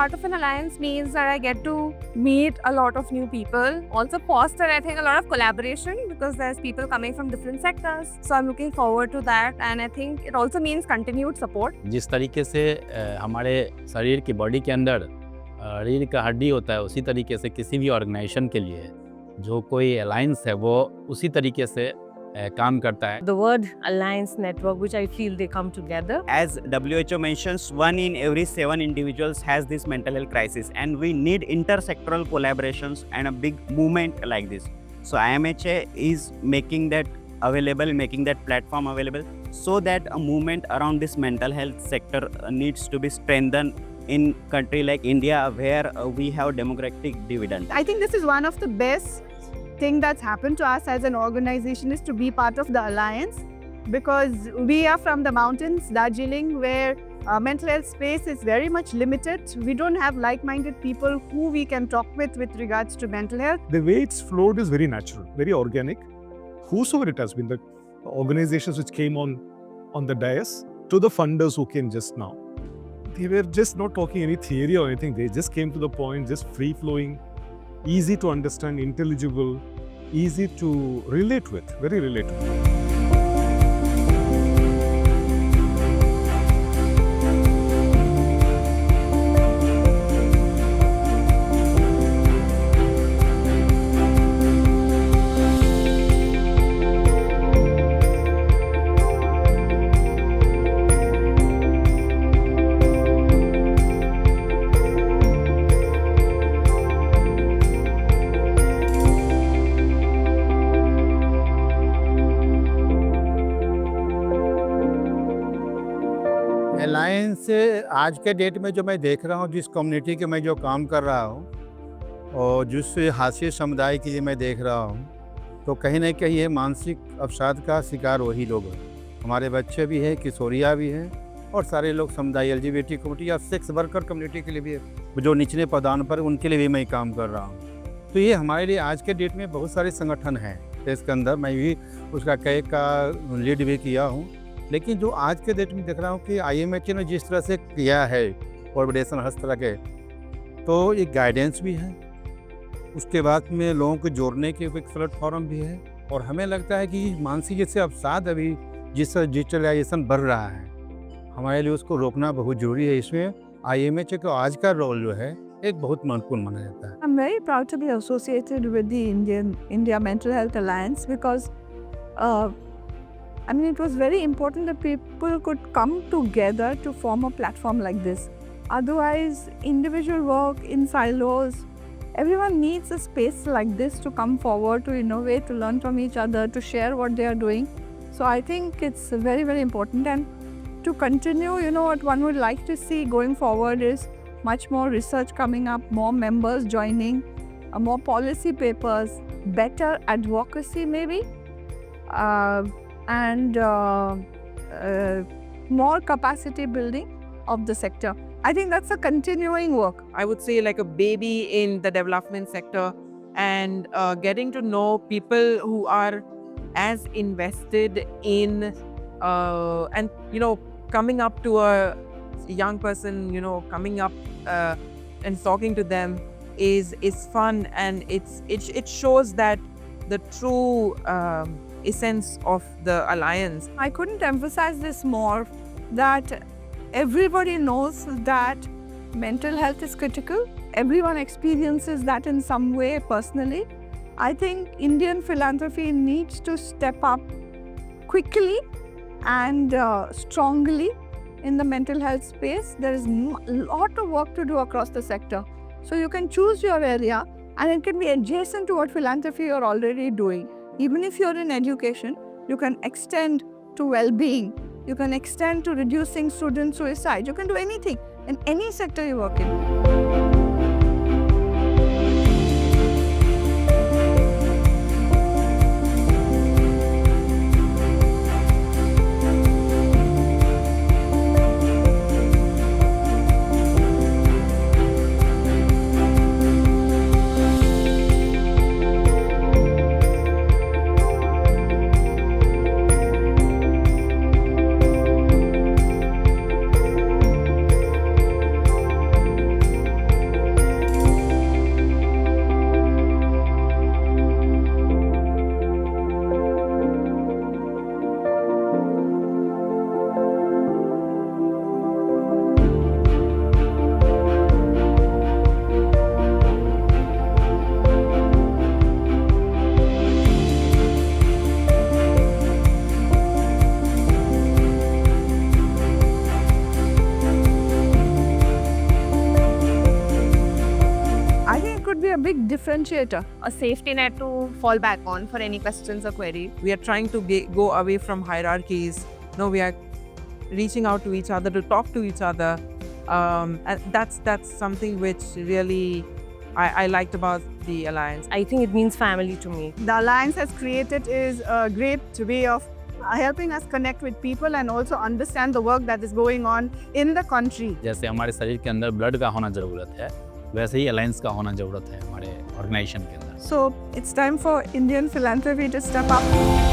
part of an alliance means that I get to meet a lot of new people. Also foster, I think, a lot of collaboration because there's people coming from different sectors. So I'm looking forward to that, and I think it also means continued support. जिस तरीके से हमारे शरीर की body के अंदर रीढ़ का हड्डी होता है, उसी तरीके से किसी भी ऑर्गेनाइजेशन के लिए जो कोई अलायंस है वो उसी तरीके से काम करता है. The word alliance network, which I feel they come together. As WHO mentions, 1 in every 7 individuals has this mental health crisis, and we need intersectoral collaborations and a big movement like this. So IMHA is making that available, making that platform available, so that a movement around this mental health sector needs to be strengthened in country like India, where we have demographic dividend. I think this is one of the best thing that's happened to us as an organization, is to be part of the alliance, because we are from the mountains, Darjeeling, where mental health space is very much limited. We don't have like-minded people who we can talk with regards to mental health. The way it's flowed is very natural, very organic. Whosoever it has been, the organizations which came on the dais, to the funders who came just now, they were just not talking any theory or anything. They just came to the point, just free-flowing, easy to understand, intelligible, easy to relate with, very relatable. Alliance आज के date में जो मैं देख रहा हूँ, जिस community के मैं जो काम कर रहा हूँ और जिस हाशिए समुदाय के लिए मैं देख रहा हूँ, तो कहीं ना कहीं ये मानसिक अवसाद का शिकार वही लोग हैं. हमारे बच्चे भी हैं, किशोरियाँ भी हैं, और सारे लोग समुदाय LGBT कम्युनिटी या सेक्स वर्कर कम्युनिटी के लिए भी, जो निचले पदान पर उनके लिए भी मैं काम कर रहा हूँ. तो ये हमारे लिए आज के डेट में बहुत सारे संगठन हैं. इसके अंदर मैं भी उसका कई का लीड भी किया हूँ. लेकिन जो आज के डेट में देख रहा हूँ कि IMHA ने जिस तरह से किया है कोऑर्डिनेशन हर तरह के, तो एक गाइडेंस भी है, उसके बाद में लोगों को जोड़ने के एक प्लेटफॉर्म भी है. और हमें लगता है कि मानसिक जैसे अवसाद अभी जिस डिजिटलाइजेशन बढ़ रहा है, हमारे लिए उसको रोकना बहुत जरूरी है. इसमें IMHA का आज का रोल जो है एक बहुत महत्वपूर्ण माना जाता है. I'm very proud to be associated with the India Mental Health Alliance because it was very important that people could come together to form a platform like this. Otherwise, individual work in silos, everyone needs a space like this to come forward, to innovate, to learn from each other, to share what they are doing. So I think it's very, very important. And to continue, what one would like to see going forward is much more research coming up, more members joining, more policy papers, better advocacy maybe, and more capacity building of the sector. I think that's a continuing work. I would say like a baby in the development sector, and getting to know people who are as invested in and coming up to a young person, coming up and talking to them is fun, and it shows that the true essence of the alliance. I couldn't emphasize this more, that everybody knows that mental health is critical. Everyone experiences that in some way personally. I think Indian philanthropy needs to step up quickly and strongly in the mental health space. There is a lot of work to do across the sector. So you can choose your area, and it can be adjacent to what philanthropy you're already doing. Even if you're in education, you can extend to well-being. You can extend to reducing student suicide. You can do anything in any sector you work in. big differentiator. A safety net to fall back on for any questions or queries. We are trying to go away from hierarchies. No, we are reaching out to each other to talk to each other. And that's something which really I liked about the alliance. I think it means family to me. The alliance has created is a great way of helping us connect with people and also understand the work that is going on in the country. जैसे हमारे शरीर के अंदर blood का होना ज़रूरत है, वैसे ही अलायंस का होना ज़रूरत है हमारे ऑर्गेनाइजेशन के अंदर। So it's time for Indian philanthropy to step up.